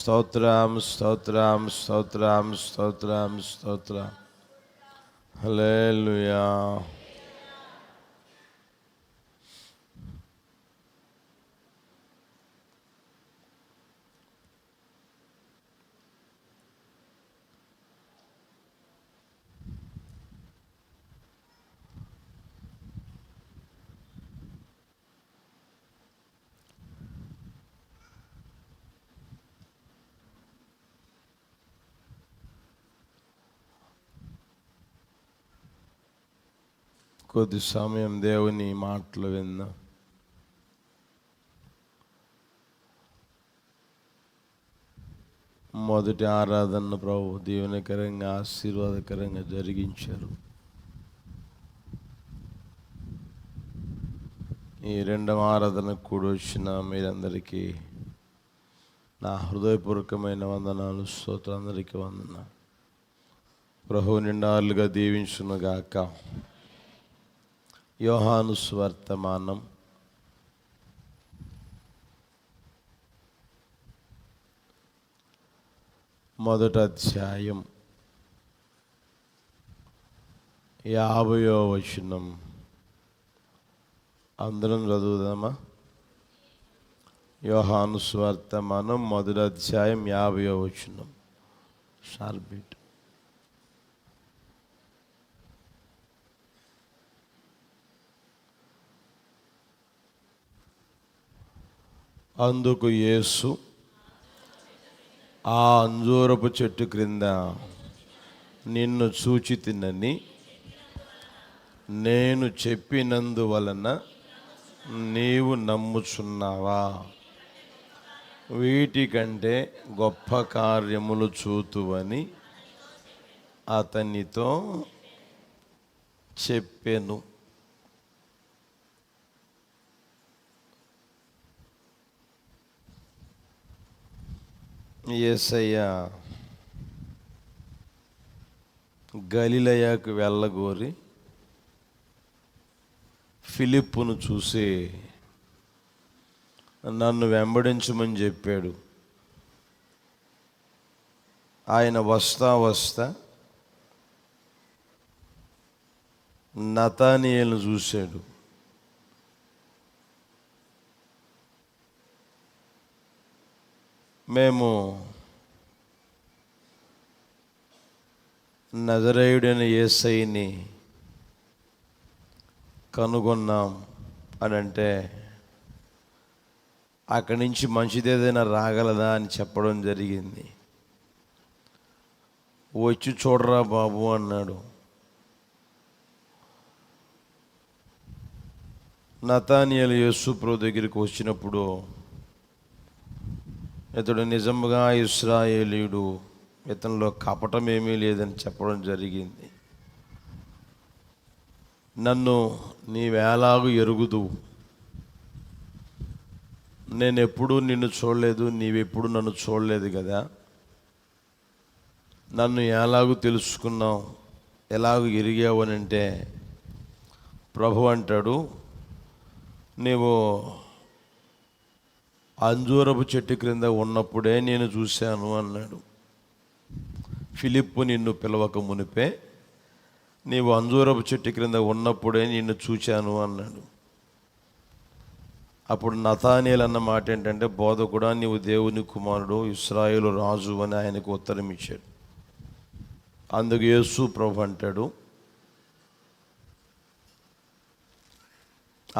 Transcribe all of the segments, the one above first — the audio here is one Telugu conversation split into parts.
స్తోత్రం స్తోత్రం స్తోత్రం స్తోత్రం స్తోత్రం. హల్లెలూయా. కొద్ది సమయం దేవుని మాటలు విందాం. మొదటి ఆరాధన ప్రభు దీవెనకరంగా ఆశీర్వాదకరంగా జరిగించారు. ఈ రెండవ ఆరాధనకు కూడా వచ్చిన మీరందరికీ నా హృదయపూర్వకమైన వందనాలు, స్తోత్రాలందరికీ వందనాలు. ప్రభు నిండాలుగా దీవించునుగాక. యోహాను సువర్తమానం 1వ అధ్యాయం 50వ వచనం. అందరం చదువుదామా? యోహాను సువర్తమానం 1వ అధ్యాయం 50వ వచనం. షార్బీట్. అందుకు యేసు ఆ అంజూరపు చెట్టు క్రింద నిన్ను చూచి తినని నేను చెప్పినందువలన నీవు నమ్ముచున్నావా? వీటికంటే గొప్ప కార్యములు చూతువని అతనితో చెప్పెను. యేసయ్య గలిలయకు వెళ్ళగోరి ఫిలిప్పును చూసి నన్ను వెంబడించమని చెప్పాడు. ఆయన వస్తా నతానియేలును చూశాడు. మేము నజరేయుడైన యేసయ్యని కనుగొన్నాం అని అంటే అక్కడి నుంచి మంచిదేదైనా రాగలదా అని చెప్పడం జరిగింది. వచ్చి చూడరా బాబు అన్నాడు. నతానియేలు యేసుప్రభు దగ్గరికి వచ్చినప్పుడు ఇతడు నిజంగా ఇశ్రాయేలీయుడు, ఇతనిలో కపటం ఏమీ లేదని చెప్పడం జరిగింది. నన్ను నీవేలాగు ఎరుగుదు, నేను ఎప్పుడూ నిన్ను చూడలేదు, నీవెప్పుడు నన్ను చూడలేదు కదా, నన్ను ఎలాగూ తెలుసుకున్నావు, ఎలాగూ ఎరిగావు అని అంటే ప్రభు అంటాడు, నీవు అంజూరపు చెట్టు క్రింద ఉన్నప్పుడే నేను చూశాను అన్నాడు. ఫిలిప్పు నిన్ను పిలవక మునిపే నీవు అంజూరపు చెట్టు క్రింద ఉన్నప్పుడే నిన్ను చూశాను అన్నాడు. అప్పుడు నతానియేలు అన్న మాట ఏంటంటే, బోధకుడా నీవు దేవుని కుమారుడు, ఇశ్రాయేలు రాజు అని ఆయనకు ఉత్తరం ఇచ్చాడు. అందుకు యేసు ప్రభు అంటాడు,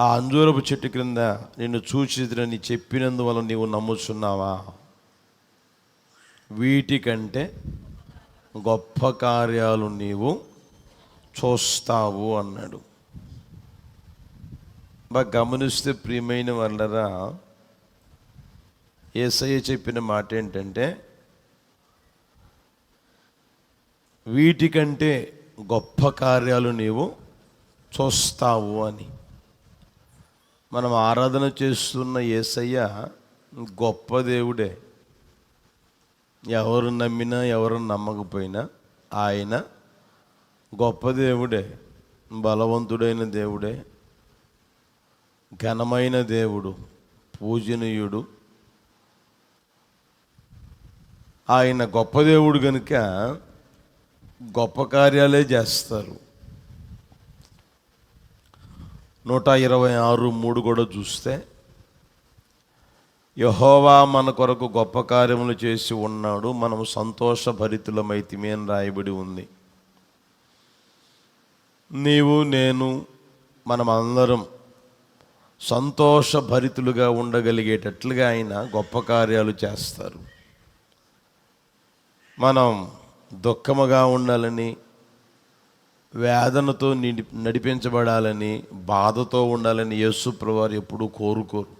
ఆ అంజూరపు చెట్టు క్రింద నిన్ను చూచిదని చెప్పినందువల్ల నీవు నమ్ముచున్నావా? వీటికంటే గొప్ప కార్యాలు నీవు చూస్తావు అన్నాడు. బాగా గమనిస్తే ప్రియమైన వాళ్ళరా, యేసయ్య చెప్పిన మాట ఏంటంటే వీటికంటే గొప్ప కార్యాలు నీవు చూస్తావు అని. మనం ఆరాధన చేస్తున్న యేసయ్య గొప్ప దేవుడే. ఎవరు నమ్మినా ఎవరు నమ్మకపోయినా ఆయన గొప్ప దేవుడే, బలవంతుడైన దేవుడే, ఘనమైన దేవుడు, పూజనీయుడు. ఆయన గొప్ప దేవుడు కనుక గొప్ప కార్యాలే చేస్తారు. 126:3 కూడా చూస్తే, యెహోవా మన కొరకు గొప్ప కార్యములు చేసి ఉన్నాడు, మనము సంతోషభరితులమైతిమి అని రాయబడి ఉంది. నీవు నేను మనమందరం సంతోషభరితులుగా ఉండగలిగేటట్లుగా ఆయన గొప్ప కార్యాలు చేస్తారు. మనం దుఃఖముగా ఉండాలని, వేదనతో నడిపించబడాలని, బాధతో ఉండాలని యేసు ప్రభువారు ఎప్పుడూ కోరుకోరు.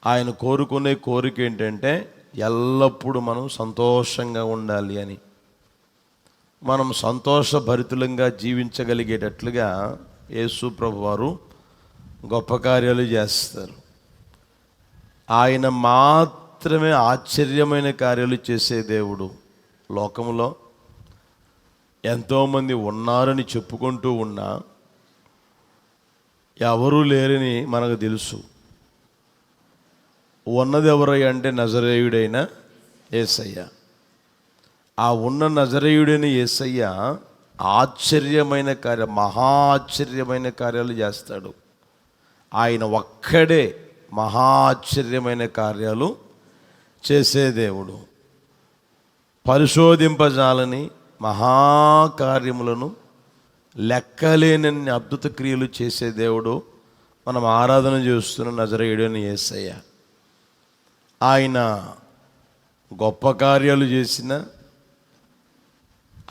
ఆయన కోరుకునే కోరిక ఏంటంటే ఎల్లప్పుడూ మనం సంతోషంగా ఉండాలి అని. మనం సంతోషభరితులంగా జీవించగలిగేటట్లుగా యేసు ప్రభువారు గొప్ప కార్యాలు చేస్తారు. ఆయన మాత్రమే ఆశ్చర్యమైన కార్యాలు చేసే దేవుడు. లోకంలో ఎంతోమంది ఉన్నారని చెప్పుకుంటూ ఉన్నా ఎవరూ లేరని మనకు తెలుసు. ఉన్నది ఎవరయ్య అంటే నజరేయుడైన యేసయ్య. ఆ ఉన్న నజరేయుడైన యేసయ్య ఆశ్చర్యమైన మహా ఆశ్చర్యమైన కార్యాలు చేస్తాడు. ఆయన ఒక్కడే మహా ఆశ్చర్యమైన కార్యాలు చేసే దేవుడు. పరిశోధింపజాలని మహాకార్యములను, లెక్కలేనన్ని అద్భుత క్రియలు చేసే దేవుడు మనం ఆరాధన చేస్తున్న నజరేయుడైన యేసయ్య. ఆయన గొప్ప కార్యాలు చేసిన,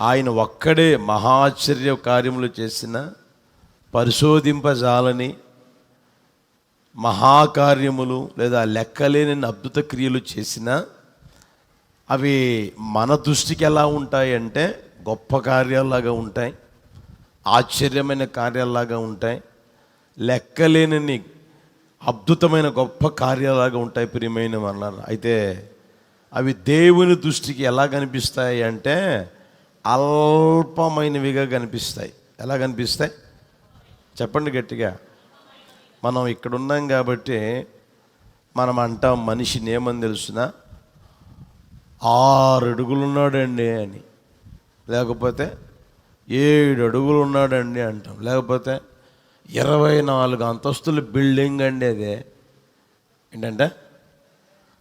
ఆయన ఒక్కడే మహాశ్చర్య కార్యములు చేసిన, పరిశోధింపజాలని మహాకార్యములు లేదా లెక్కలేని అద్భుత క్రియలు చేసిన, అవి మన దృష్టికి ఎలా ఉంటాయంటే గొప్ప కార్యాల్లాగా ఉంటాయి, ఆశ్చర్యమైన కార్యాల్లాగా ఉంటాయి, లెక్కలేని అద్భుతమైన గొప్ప కార్యాలాగా ఉంటాయి ప్రియమైన వాళ్ళారా. అయితే అవి దేవుని దృష్టికి ఎలా కనిపిస్తాయి అంటే అల్పమైనవిగా కనిపిస్తాయి. ఎలా కనిపిస్తాయి చెప్పండి గట్టిగా. మనం ఇక్కడ ఉన్నాం కాబట్టి మనం అంటాం మనిషిని ఏమని తెలుసునా, 6 అడుగులు ఉన్నాడండి అని, లేకపోతే 7 అడుగులు ఉన్నాడండి అంటాం, లేకపోతే 24 అంతస్తుల బిల్డింగ్ అండి అదే ఏంటంటే,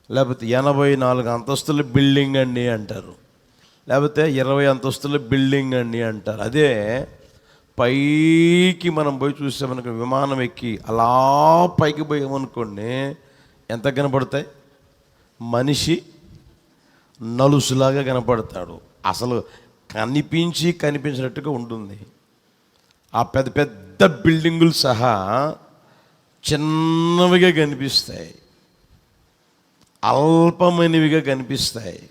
లేకపోతే 84 అంతస్తుల బిల్డింగ్ అండి అంటారు, లేకపోతే 20 అంతస్తుల బిల్డింగ్ అండి అంటారు. అదే పైకి మనం పోయి చూసామనుకో, విమానం ఎక్కి అలా పైకి పోయామనుకోండి, ఎంత కనపడతాయి, మనిషి నలుసులాగా కనపడతాడు. అసలు కనిపించినట్టుగా ఉంటుంది. ఆ పెద్ద పెద్ద బిల్డింగులు సహా చిన్నవిగా కనిపిస్తాయి, అల్పమైనవిగా కనిపిస్తాయి.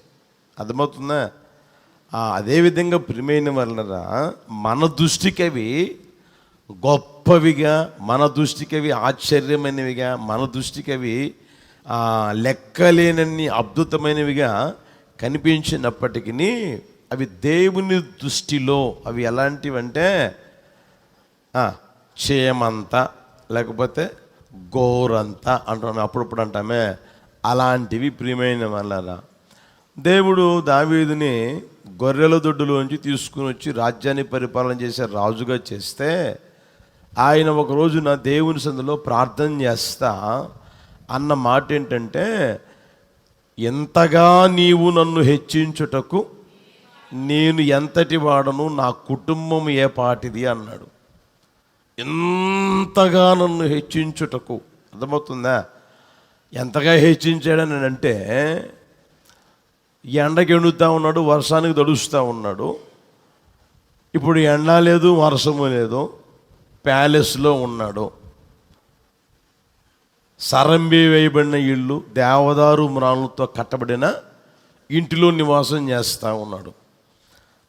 అర్థమవుతుందా? అదేవిధంగా ప్రియమైన వాళ్ళరా, మన దృష్టికి అవి గొప్పవిగా, మన దృష్టికి అవి ఆశ్చర్యమైనవిగా, మన దృష్టికి అవి లెక్కలేనన్ని అద్భుతమైనవిగా కనిపించినప్పటికీ అవి దేవుని దృష్టిలో అవి ఎలాంటివంటే చేయమంత, లేకపోతే గోరంత అంటాం, అప్పుడప్పుడు అంటామే, అలాంటివి ప్రియమైన వాళ్ళరా. దేవుడు దావీదుని గొర్రెల దొడ్డులోంచి తీసుకుని వచ్చి రాజ్యాన్ని పరిపాలన చేసే రాజుగా చేస్తే, ఆయన ఒక రోజున దేవుని సందులో ప్రార్థన చేస్తా అన్న మాట ఏంటంటే, ఎంతగా నీవు నన్ను హెచ్చించుటకు నేను ఎంతటి వాడను, నా కుటుంబం ఏ పాటిది అన్నాడు. ఎంతగా నన్ను హెచ్చించుటకు, అర్థమవుతుందా? ఎంతగా హెచ్చించాడని అంటే, ఎండకి ఎండుతూ ఉన్నాడు, వర్షానికి తడుస్తూ ఉన్నాడు. ఇప్పుడు ఎండ లేదు, వర్షము లేదు, ప్యాలెస్లో ఉన్నాడు. సరంబి వేయబడిన ఇల్లు, దేవదారు మ్రాణులతో కట్టబడిన ఇంటిలో నివాసం చేస్తూ ఉన్నాడు.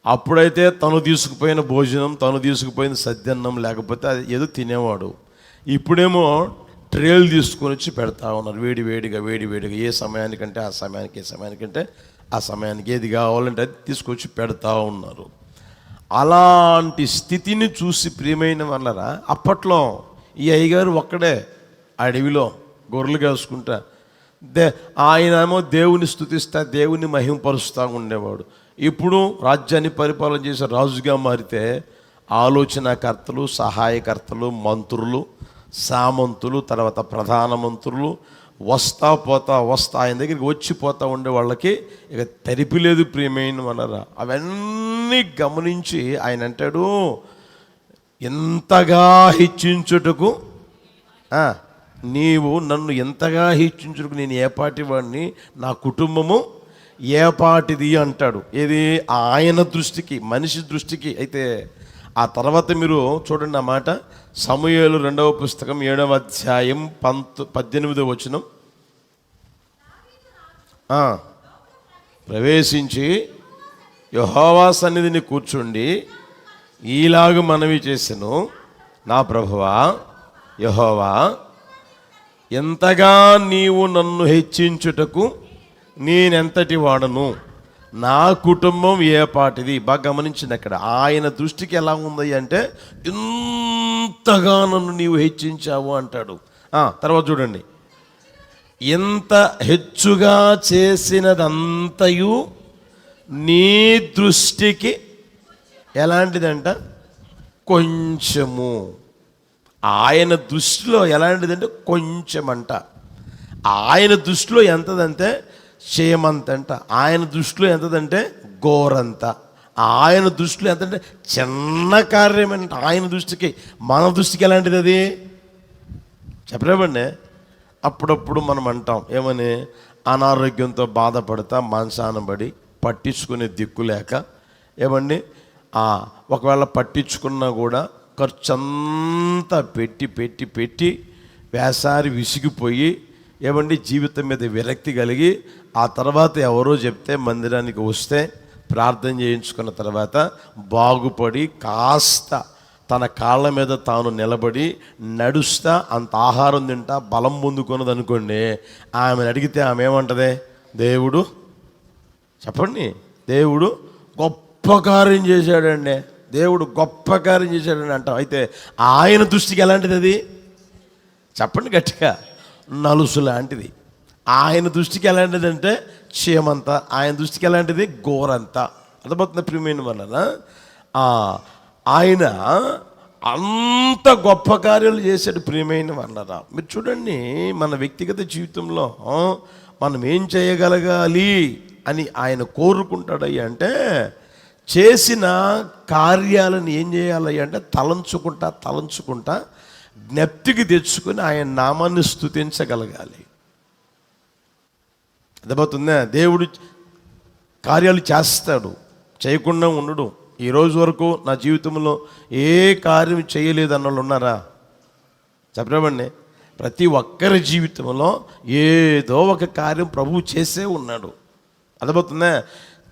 అప్పుడైతే తను తీసుకుపోయిన భోజనం, తను తీసుకుపోయిన సద్దన్నం, లేకపోతే అది ఏదో తినేవాడు. ఇప్పుడేమో ట్రేలు తీసుకొని వచ్చి పెడతా ఉన్నారు, వేడివేడిగా ఏ సమయానికంటే ఆ సమయానికి, ఏ సమయానికంటే ఆ సమయానికి ఏది కావాలంటే అది తీసుకొచ్చి పెడతా ఉన్నారు. అలాంటి స్థితిని చూసి ప్రియమైన వాళ్ళరా, అప్పట్లో ఈ అయ్యగారు ఒక్కడే అడవిలో గొర్రెలు కాసుకుంటా దే ఆయన ఏమో దేవుని స్తుతిస్తా దేవుని మహింపరుస్తూ ఉండేవాడు. ఇప్పుడు రాజ్యాన్ని పరిపాలన చేసే రాజుగా మారితే ఆలోచనకర్తలు, సహాయకర్తలు, మంత్రులు, సామంతులు, తర్వాత ప్రధానమంత్రులు వస్తా ఆయన దగ్గరికి వచ్చిపోతూ ఉండే వాళ్ళకి ఇక తెరిపి లేదు ప్రియమైన వాళ్ళరా. అవన్నీ గమనించి ఆయన అంటాడు, ఎంతగా హెచ్చించుటకు నీవు నన్ను ఎంతగా హెచ్చించుటకు నేను ఏపాటి వాడిని, నా కుటుంబము ఏపాటిది అంటాడు. ఏది ఆయన దృష్టికి, మనిషి దృష్టికి. అయితే ఆ తర్వాత మీరు చూడండి ఆ మాట, సమూయేలు 2వ పుస్తకం 7వ అధ్యాయం 18వ వచనం. ప్రవేశించి యెహోవా సన్నిధిని కూర్చుండి ఈలాగు మనవి చేసెను, నా ప్రభువా యెహోవా, ఎంతగా నీవు నన్ను హెచ్చించుటకు నేనెంతటి వాడను, నా కుటుంబం ఏపాటిది. బాగా గమనించింది అక్కడ. ఆయన దృష్టికి ఎలా ఉంది అంటే, ఎంతగా నన్ను నీవు హెచ్చించావు అంటాడు. తర్వాత చూడండి, ఎంత హెచ్చుగా చేసినదంతయు నీ దృష్టికి ఎలాంటిదంట, కొంచెము. ఆయన దృష్టిలో ఎలాంటిదంటే కొంచెమంట. ఆయన దృష్టిలో ఎంతదంటే చేయమంతంట. ఆయన దృష్టిలో ఎంతదంటే గోరంత. ఆయన దృష్టిలో ఎంతంటే చిన్న కార్యమంట ఆయన దృష్టికి. మన దృష్టికి ఎలాంటిది అది చెప్పలేమండి. అప్పుడప్పుడు మనం అంటాం ఏమని, అనారోగ్యంతో బాధపడతా మాంసానబడి పట్టించుకునే దిక్కు లేక, ఏమండి ఒకవేళ పట్టించుకున్నా కూడా ఖర్చంతా పెట్టి పెట్టి పెట్టి వేసారి విసిగిపోయి, ఏమండి జీవితం మీద విరక్తి కలిగి, ఆ తర్వాత ఎవరో చెప్తే మందిరానికి వస్తే ప్రార్థన చేయించుకున్న తర్వాత బాగుపడి కాస్త తన కాళ్ళ మీద తాను నిలబడి నడుస్తా అంత ఆహారం తింటా బలం పొందుకున్నది అనుకోండి, ఆమెను అడిగితే ఆమె ఏమంటదే, దేవుడు చెప్పండి, దేవుడు గొప్ప కార్యం చేశాడండి, దేవుడు గొప్ప కార్యం చేశాడని అంటాం. అయితే ఆయన దృష్టికి ఎలాంటిది అది చెప్పండి గట్టిగా, నలుసు లాంటిది. ఆయన దృష్టికి ఎలాంటిది అంటే క్షేమంత. ఆయన దృష్టికి ఎలాంటిది ఘోరంత. అర్థమవుతుంది ప్రియమైన వలన. ఆయన అంత గొప్ప కార్యాలు చేశాడు ప్రియమైన వాళ్ళరా. మీరు చూడండి, మన వ్యక్తిగత జీవితంలో మనం ఏం చేయగలగాలి అని ఆయన కోరుకుంటాడయ్యా అంటే, చేసిన కార్యాలను ఏం చేయాలి అంటే తలంచుకుంటా జ్ఞప్తికి తెచ్చుకొని ఆయన నామాన్ని స్తుతించగలగాలి. అర్థమవుతుందా? దేవుడు కార్యాలు చేస్తాడు, చేయకుండా ఉండడు. ఈరోజు వరకు నా జీవితంలో ఏ కార్యం చేయలేదు అన్న వాళ్ళు ఉన్నారా చెప్పండి. ప్రతి ఒక్కరి జీవితంలో ఏదో ఒక కార్యం ప్రభువు చేసే ఉన్నాడు. అర్థమవుతుందా?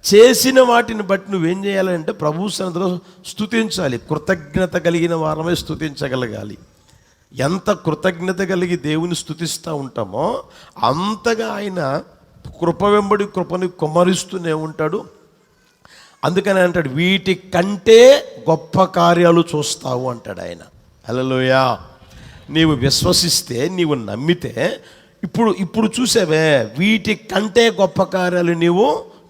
చేసిన వాటిని బట్టి నువ్వేం చేయాలంటే ప్రభు సన్నిధిలో స్తుతించాలి. కృతజ్ఞత కలిగిన వారమే స్తుతించగలగాలి. ఎంత కృతజ్ఞత కలిగి దేవుని స్తుతిస్తూ ఉంటామో అంతగా ఆయన కృప వెంబడి కృపని కుమ్మరిస్తూనే ఉంటాడు. అందుకని అంటాడు, వీటి కంటే గొప్ప కార్యాలు చూస్తావు అంటాడు ఆయన. హల్లెలూయా. నీవు విశ్వసిస్తే, నీవు నమ్మితే, ఇప్పుడు చూసావే, వీటి కంటే గొప్ప కార్యాలు నీవు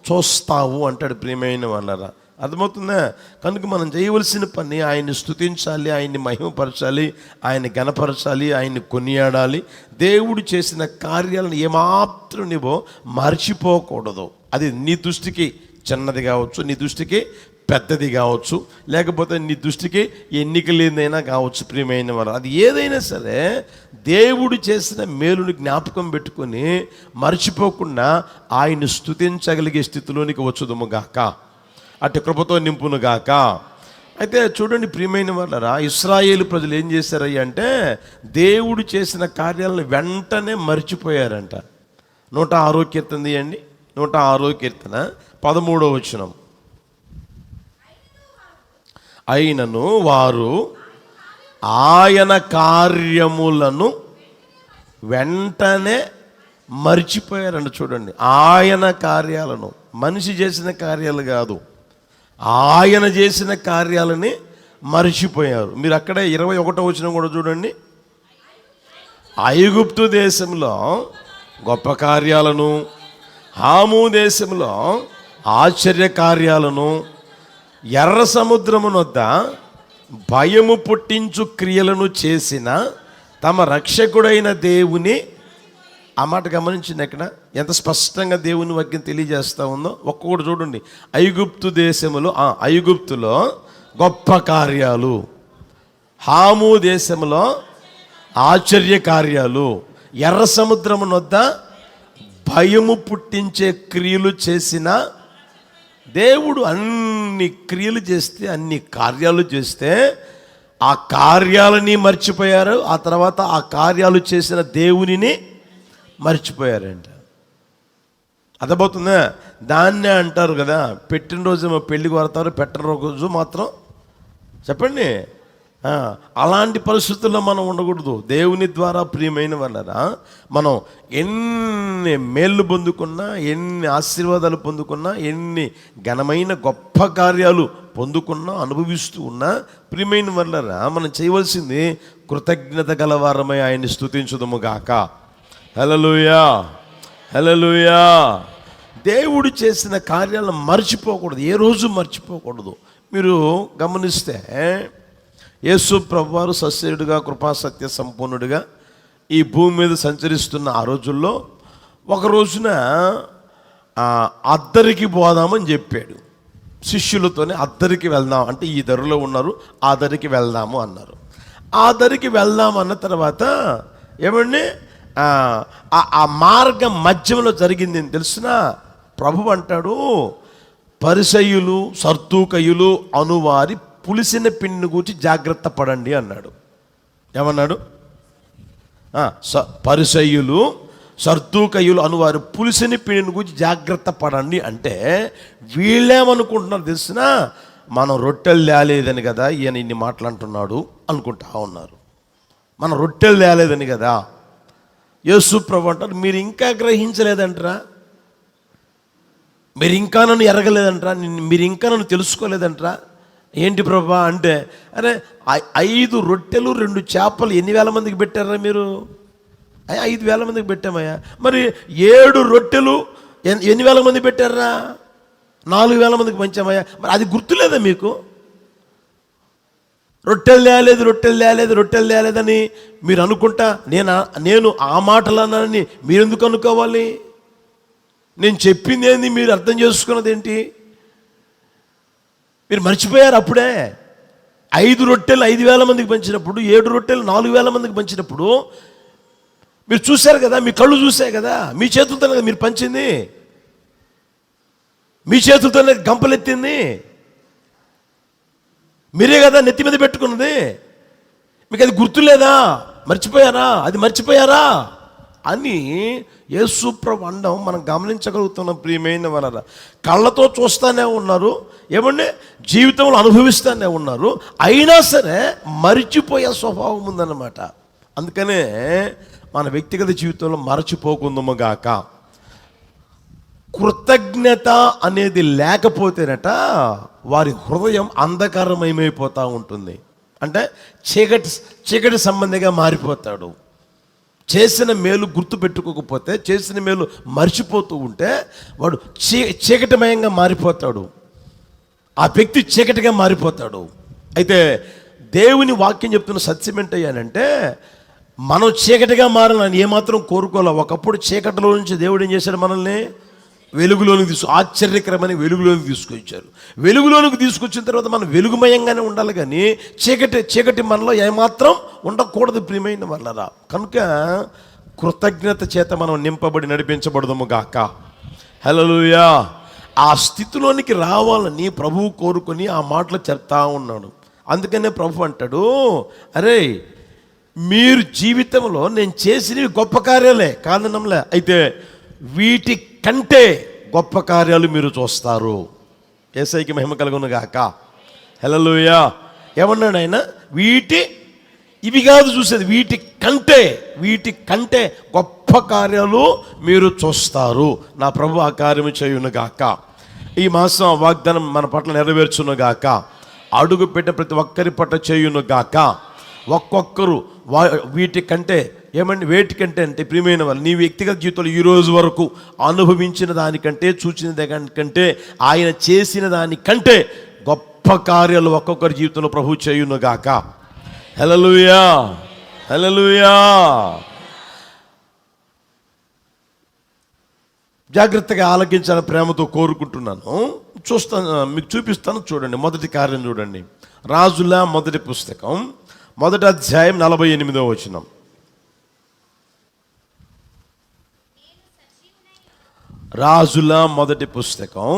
చూస్తావు అంటాడు ప్రియమైన వాళ్ళరా. అర్థమవుతుందా? కనుక మనం చేయవలసిన పని ఆయన్ని స్తుతించాలి, ఆయన్ని మహిమపరచాలి, ఆయన్ని ఘనపరచాలి, ఆయన్ని కొనియాడాలి. దేవుడు చేసిన కార్యాలను ఏమాత్రం నీవు మర్చిపోకూడదు. అది నీ దృష్టికి చిన్నది కావచ్చు, నీ దృష్టికి పెద్దది కావచ్చు, లేకపోతే నీ దృష్టికి ఎన్నిక లేదైనా కావచ్చు ప్రియమైన వారు. అది ఏదైనా సరే దేవుడు చేసిన మేలుని జ్ఞాపకం పెట్టుకొని మర్చిపోకుండా ఆయన్ని స్తుతించగలిగే స్థితిలోనికి వచ్చుదుము గాక, అటు కృపతో నింపును గాక. అయితే చూడండి ప్రియమైన వాళ్ళరా, ఇశ్రాయేలు ప్రజలు ఏం చేశారయ్య అంటే దేవుడు చేసిన కార్యాలను వెంటనే మర్చిపోయారంట. 106వ కీర్తన తీయండి, 106వ కీర్తన 13వ వచనం. అయినను వారు ఆయన కార్యములను వెంటనే మర్చిపోయారండి. చూడండి, ఆయన కార్యాలను, మనిషి చేసిన కార్యాలు కాదు, ఆయన చేసిన కార్యాలని మర్చిపోయారు. మీరు అక్కడే 21వ వచనం కూడా చూడండి. ఐగుప్తు దేశంలో గొప్ప కార్యాలను, హాము దేశంలో ఆశ్చర్య కార్యాలను, ఎర్ర సముద్రమునొద్ద భయము పుట్టించు క్రియలను చేసిన తమ రక్షకుడైన దేవుని. ఆ మాట గమనించింది ఎక్కడ ఎంత స్పష్టంగా దేవుని వాక్యం తెలియజేస్తూ ఉందో. ఒక్కొక్కటి చూడండి. ఐగుప్తు దేశములో, ఐగుప్తులో గొప్ప కార్యాలు, హాము దేశంలో ఆశ్చర్య కార్యాలు, ఎర్ర సముద్రమునొద్ద భయము పుట్టించే క్రియలు చేసిన దేవుడు. అన్ని క్రియలు చేస్తే, అన్ని కార్యాలు చేస్తే ఆ కార్యాలని మర్చిపోయారు. ఆ తర్వాత ఆ కార్యాలు చేసిన దేవునిని మర్చిపోయారంట. అర్థమవుతుందా? దాన్నే అంటారు కదా, పెట్టిన రోజు పెళ్లికి వరతారు, పెట్టిన రోజు మాత్రం చెప్పండి. అలాంటి పరిస్థితుల్లో మనం ఉండకూడదు. దేవుని ద్వారా ప్రియమైన వాళ్ళరా, మనం ఎన్ని మేళ్ళు పొందుకున్నా, ఎన్ని ఆశీర్వాదాలు పొందుకున్నా, ఎన్ని ఘనమైన గొప్ప కార్యాలు పొందుకున్నా, అనుభవిస్తూ ఉన్నా, ప్రియమైన వాళ్ళరా, మనం చేయవలసింది కృతజ్ఞత గలవారమై ఆయన్ని స్తుతించుదుము గాక. హల్లెలూయా, హల్లెలూయా. దేవుడు చేసిన కార్యాలను మర్చిపోకూడదు, ఏ రోజు మర్చిపోకూడదు. మీరు గమనిస్తే యేసు ప్రభువారు సస్యరుడిగా, కృపాసత్య సంపూర్ణుడిగా ఈ భూమి మీద సంచరిస్తున్న ఆ రోజుల్లో ఒక రోజున అద్దరికి పోదామని చెప్పాడు శిష్యులతోనే. అద్దరికి వెళ్దాం అంటే, ఈ దరిలో ఉన్నారు, ఆ దరికి వెళ్దాము అన్నారు. ఆ దరికి వెళ్దాము అన్న తర్వాత ఏమండి, ఆ మార్గం మధ్యంలో జరిగింది ఏం తెలుసునా? ప్రభువు అంటాడు, పరిసయ్యులు సర్దూకయులు అనువారి పులిసిన పిండిని గురించి జాగ్రత్త పడండి అన్నాడు. ఏమన్నాడు? పరిసయ్యులు సర్దూకయులు అనువారు పులిసిన పిండిని గురించి జాగ్రత్త పడండి అంటే, వీళ్ళేమనుకుంటున్నారు తెలిసిన? మనం రొట్టెలు తేలేదని కదా ఈయన ఇన్ని మాటలంటున్నాడు అనుకుంటా ఉన్నారు. మనం రొట్టెలు తేలేదని కదా. యేసు ప్రభు అంటారు, మీరు ఇంకా గ్రహించలేదంటరా, మీరు ఇంకా నన్ను ఎరగలేదంటరా, మీరు ఇంకా నన్ను తెలుసుకోలేదంటరా. ఏంటి ప్రభా అంటే, అరే 5 రొట్టెలు 2 చేపలు ఎన్ని వేల మందికి పెట్టారా మీరు? 5,000 మందికి పెట్టామయ్యా. మరి 7 రొట్టెలు ఎన్ని వేల మంది పెట్టారా? 4,000 మందికి పంచామయ్యా. మరి అది గుర్తులేదా మీకు? రొట్టెలు తేలేదని మీరు అనుకుంటా నేను ఆ మాటలు అన్నానని మీరు ఎందుకు అనుకోవాలి? నేను చెప్పింది ఏంది, మీరు అర్థం చేసుకున్నది ఏంటి? మీరు మర్చిపోయారు అప్పుడే. 5 రొట్టెలు 5,000 మందికి పంచినప్పుడు, 7 రొట్టెలు 4,000 మందికి పంచినప్పుడు మీరు చూశారు కదా, మీ కళ్ళు చూసాయి కదా, మీ చేతులతోనే కదా మీరు పంచింది, మీ చేతులతోనే గంపలెత్తింది, మీరే కదా నెత్తి మీద పెట్టుకున్నది. మీకు అది గుర్తులేదా? మర్చిపోయారా అని యేసు ప్రభు అనడం మనం గమనించగలుగుతున్నాం. ప్రియమైన వాళ్ళ కళ్ళతో చూస్తూనే ఉన్నారు, ఏమంటే జీవితంలో అనుభవిస్తూనే ఉన్నారు, అయినా సరే మరిచిపోయే స్వభావం ఉందన్నమాట. అందుకనే మన వ్యక్తిగత జీవితంలో మరచిపోకుందాము గాక. కృతజ్ఞత అనేది లేకపోతేనట వారి హృదయం అంధకారమయమైపోతూ ఉంటుంది. అంటే చీకటి సంబంధిగా మారిపోతాడు. చేసిన మేలు గుర్తు పెట్టుకోకపోతే, చేసిన మేలు మర్చిపోతూ ఉంటే వాడు చీకటిమయంగా మారిపోతాడు. ఆ వ్యక్తి చీకటిగా మారిపోతాడు. అయితే దేవుని వాక్యం చెప్తున్న సత్యం ఏంటయ్యానంటే, మనం చీకటిగా మారాలని ఏమాత్రం కోరుకోలే. ఒకప్పుడు చీకటిలో నుంచి దేవుడు ఏం చేశాడు? మనల్ని వెలుగులోనికి ఆశ్చర్యకరమైన వెలుగులోనికి తీసుకొచ్చారు. వెలుగులోనికి తీసుకొచ్చిన తర్వాత మనం వెలుగుమయంగానే ఉండాలి, కానీ చీకటి మనలో ఏమాత్రం ఉండకూడదు. ప్రియమైన వాళ్ళరా, కనుక కృతజ్ఞత చేత మనం నింపబడి నడిపించబడదాము గాక. హల్లెలూయా. ఆ స్థితిలోనికి రావాలని ప్రభువు కోరుకొని ఆ మాటలు చెప్తా ఉన్నాడు. అందుకనే ప్రభు అంటాడు, అరే మీరు జీవితంలో నేను చేసినవి గొప్ప కార్యాలే కాదనంలే, అయితే వీటి కంటే గొప్ప కార్యాలు మీరు చూస్తారు. యేసయ్యకి మహిమ కలుగును గాక. హల్లెలూయా. ఏమన్నాడు ఆయన? ఇవి కాదు చూసేది, వీటి కంటే గొప్ప కార్యాలు మీరు చూస్తారు. నా ప్రభు ఆ కార్యము చేయును గాక. ఈ మాసం వాగ్దానం మన పట్ల నెరవేర్చును గాక. అడుగు పెట్టిన ప్రతి ఒక్కరి పట్ల చేయును గాక. ఒక్కొక్కరు వీటి కంటే ఏమండి వేటికంటే అంటే ప్రియమైన వాళ్ళు, నీ వ్యక్తిగత జీవితంలో ఈ రోజు వరకు అనుభవించిన దానికంటే, చూసిన దానికంటే, ఆయన చేసిన దానికంటే గొప్ప కార్యాలు ఒక్కొక్కరి జీవితంలో ప్రభు చేయునుగాక. హల్లెలూయా, హల్లెలూయా. జాగ్రత్తగా ఆలకించాలని ప్రేమతో కోరుకుంటున్నాను. చూస్తాను, మీకు చూపిస్తాను. చూడండి, మొదటి కార్యం చూడండి. రాజుల మొదటి పుస్తకం 1వ అధ్యాయం 48వ వచనం. రాజుల మొదటి పుస్తకం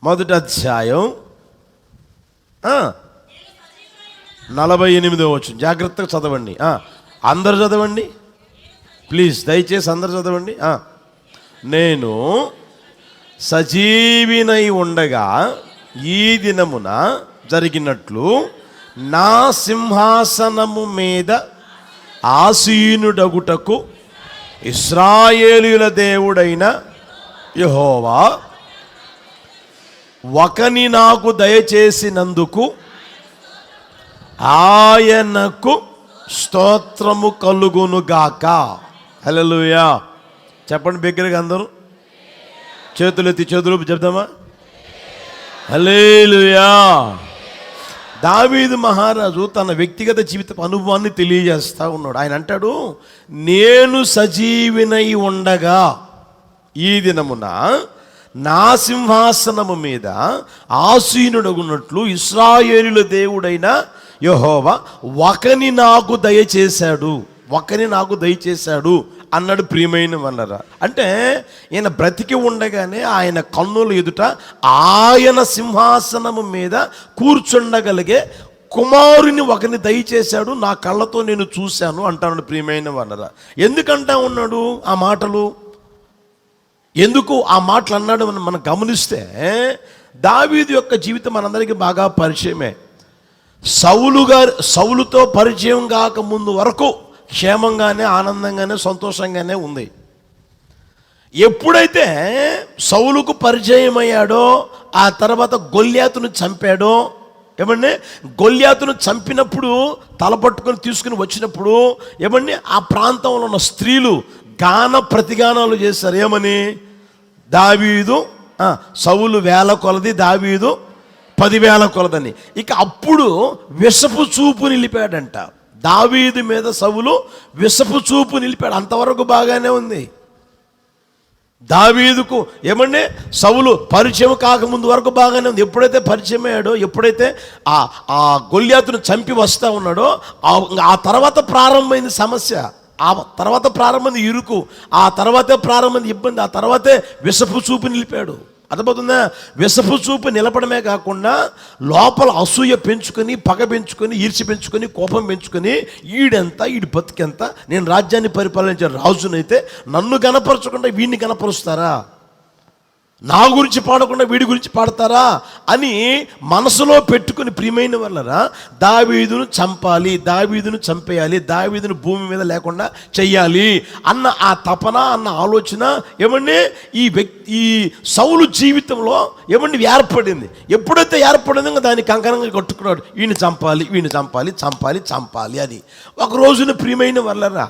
1వ అధ్యాయం 48వ వచనం. జాగ్రత్తగా చదవండి, అందరు చదవండి ప్లీజ్, దయచేసి అందరు చదవండి. నేను సజీవినై ఉండగా ఈ దినమున జరిగినట్లు నా సింహాసనము మీద ఆసీనుడగుటకు ఇశ్రాయేలీయుల దేవుడైన యెహోవా ఒకని నాకు దయచేసినందుకు ఆయనకు స్తోత్రము కలుగునుగాక. హల్లెలూయా. చెప్పండి బిగ్గరగా అందరూ, చేతులెత్తి చేతులు చెప్దామా? హల్లెలూయా. దావీదు మహారాజు తన వ్యక్తిగత జీవిత అనుభవాన్ని తెలియజేస్తూ ఉన్నాడు. ఆయన అంటాడు, నేను సజీవినై ఉండగా ఈ దినమున నా సింహాసనము మీద ఆసీనుడగున్నట్లు ఇశ్రాయేలుల దేవుడైన యెహోవా ఒకని నాకు దయచేశాడు అన్నాడు. ప్రియమైన వల్లరా, అంటే ఈయన బ్రతికి ఉండగానే ఆయన కన్నుల ఎదుట ఆయన సింహాసనము మీద కూర్చుండగలిగే కుమారుని ఒకరిని దయచేశాడు, నా కళ్ళతో నేను చూశాను అంటాడు. ప్రియమైన వల్లరా, ఎందుకంటా ఉన్నాడు ఆ మాటలు? ఎందుకు ఆ మాటలు అన్నాడు మనం గమనిస్తే, దావీదు యొక్క జీవితం మనందరికీ బాగా పరిచయమే. సౌలుతో పరిచయం కాకముందు వరకు క్షేమంగానే, ఆనందంగానే, సంతోషంగానే ఉంది. ఎప్పుడైతే సౌలుకు పరిచయం అయ్యాడో, ఆ తర్వాత గొల్యాతును చంపాడో, ఏమండి గొల్యాతును చంపినప్పుడు తలపట్టుకొని తీసుకుని వచ్చినప్పుడు ఏమండి ఆ ప్రాంతంలో ఉన్న స్త్రీలు గాన ప్రతిగానాలు చేశారు. ఏమని? దావీదు సౌలు 1000 కొలది, దావీదు 10,000 కొలదని. ఇక అప్పుడు విషపు చూపు నిలిపాడంట. దావీదు మీద సౌలు విషపు చూపు నిలిపాడు. అంతవరకు బాగానే ఉంది. దావీదుకు ఏమండి సౌలు పరిచయం కాకముందు వరకు బాగానే ఉంది. ఎప్పుడైతే పరిచయం అయ్యాడో, ఎప్పుడైతే ఆ గొల్యాతును చంపి వస్తూ ఉన్నాడో, ఆ తర్వాత ప్రారంభమైంది సమస్య, ఆ తర్వాత ప్రారంభమైంది ఇరుకు, ఆ తర్వాతే ప్రారంభమైంది ఇబ్బంది, ఆ తర్వాతే విషపు చూపు నిలిపాడు. అర్థమవుతుందా? విషపు చూపు నిలపడమే కాకుండా లోపల అసూయ పెంచుకొని, పగ పెంచుకొని, ఈర్చి పెంచుకొని, కోపం పెంచుకొని, ఈడెంత, ఈడి బతికెంత, నేను రాజ్యాన్ని పరిపాలించే రాజునైతే నన్ను గణపరచకుండా వీడిని గణపరుస్తారా, నా గురించి పాడకుండా వీడి గురించి పాడతారా అని మనసులో పెట్టుకుని, ప్రియమైన వాళ్ళరా, దావీదును చంపాలి, దావీదును చంపేయాలి, దావీదును భూమి మీద లేకుండా చెయ్యాలి అన్న ఆ తపన, అన్న ఆలోచన ఏమండి ఈ సౌలు జీవితంలో ఏమండి ఏర్పడింది. ఎప్పుడైతే ఏర్పడిందో దాన్ని కంకణంగా కట్టుకున్నాడు, వీడిని చంపాలి, వీడిని చంపాలి, చంపాలి, చంపాలి అని. ఒక రోజున ప్రియమైన వాళ్ళరా,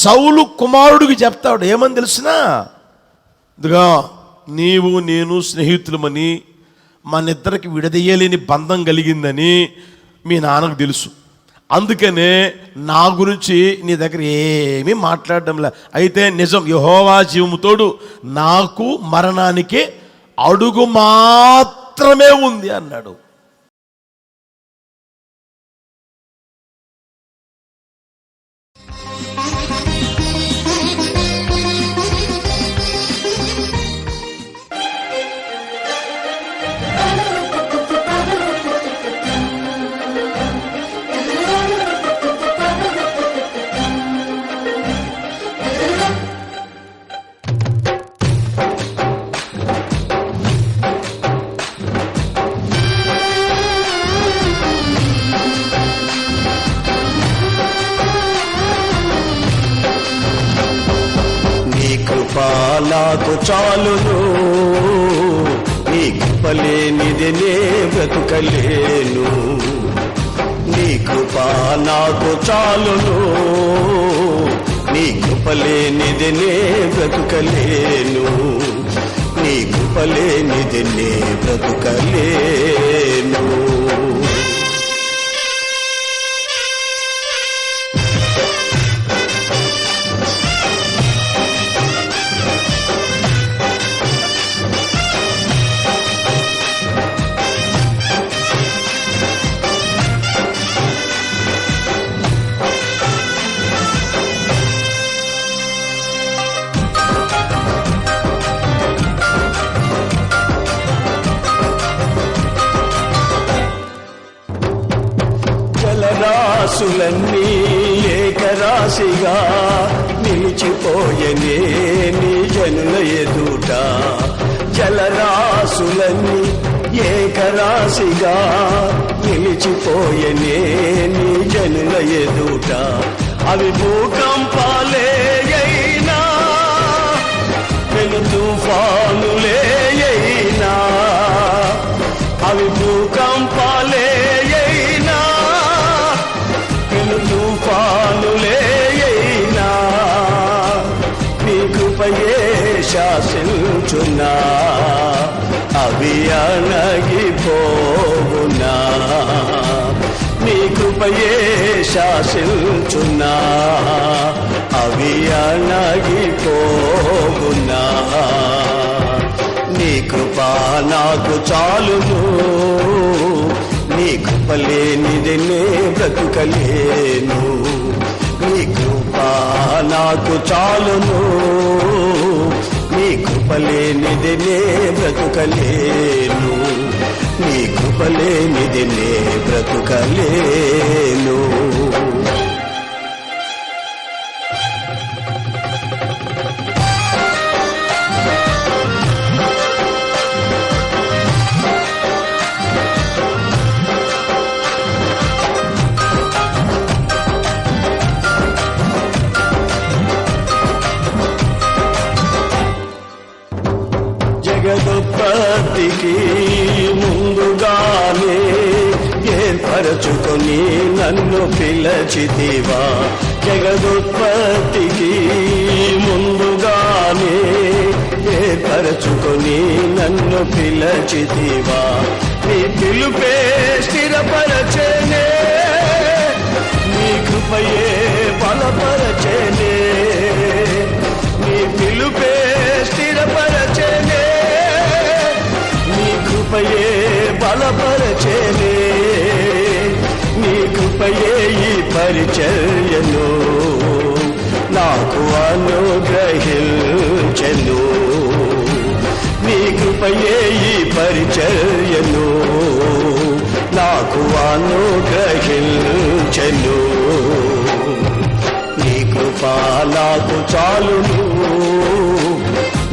సౌలు కుమారుడికి చెప్తాడు, ఏమని తెలిసినా, ఇదిగా నీవు నేను స్నేహితులమని, మనిద్దరికి విడదీయలేని బంధం కలిగిందని మీ నాన్నకు తెలుసు. అందుకనే నా గురించి నీ దగ్గర ఏమీ మాట్లాడడంలే. అయితే నిజం, యెహోవా జీవముతోడు నాకు మరణానికి అడుగు మాత్రమే ఉంది అన్నాడు. నాకు చాలును, నీ కృపలేనిది నే బ్రతుకలేను. నీ కృప నాకు చాలును, నీ కృప లేనిది నే బ్రతుకలేను, నీ కృప లేనిది నే బ్రతుకలేను. జలరాశులన్నీ ఏకరాశిగా నిలిచిపోయనే నీ జనుల ఎదుట, జలరాశులన్నీ ఏకరాశిగా నిలిచిపోయనే నీ జనుల ఎదుట. అవి భూకంపాలే అయినా, పెను తుఫానులే అయినా, అవి భూకంపాలే అయినా, పెను తుఫానులే అయినా, నీ కృపయే శాసించునా, అవి అణగిపోవునా, నీ కృపయే శాసించునా, అవి అణగిపోవునా. నీ కృప నాకు చాలును, నీ కృప లేనిది నే బ్రతుకలేను, నీ కృప నాకు చాలును, నీ కృప లేనిది నే బ్రతుకలేను, నీ కృప లేనిది నే బ్రతుకలేను. జగదుత్పత్తికి ముందుగానే ఏర్పరచుకొని నన్ను పిలచితివా, జగదుత్పత్తికి ముందుగానే ఏర్పరచుకొని నన్ను పిలచితివా. నీ పిలుపే స్థిరపరచెనే, నీ కృపయే బలపరచెనే, నీ పిలుపే స్థిరపరచెనే, నీ కృపయే బలపరచెనే, నీ కృపయే ఈ పరిచర్యను నాకు అనుగ్రహించెను, నీ కృపయే ఈ పరిచర్యను నాకు అనుగ్రహించెను. నీ కృప నాకు చాలును,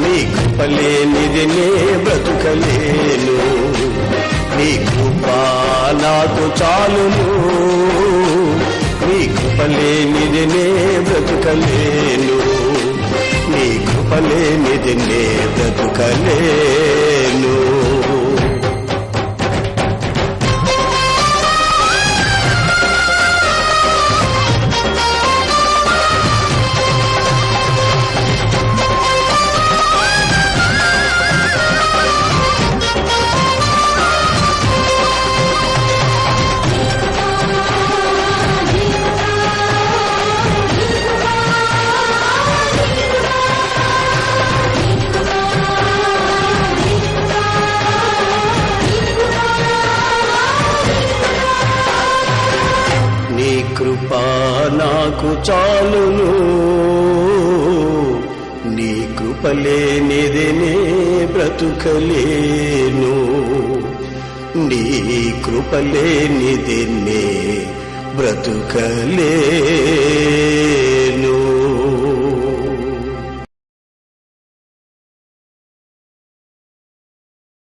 నీ కృప లేనిది నే బ్రతుకలేను, నీ కృప నాకు చాలును, నీ కృప లేనిది నే బ్రతుకలేను, నీ కృప లేనిది నే బ్రతుకలేను. కృప నాకు చాలును, నీ కృప లేనిది నే బ్రతుకలేను, నీ కృప లేనిది నే బ్రతుకలేను.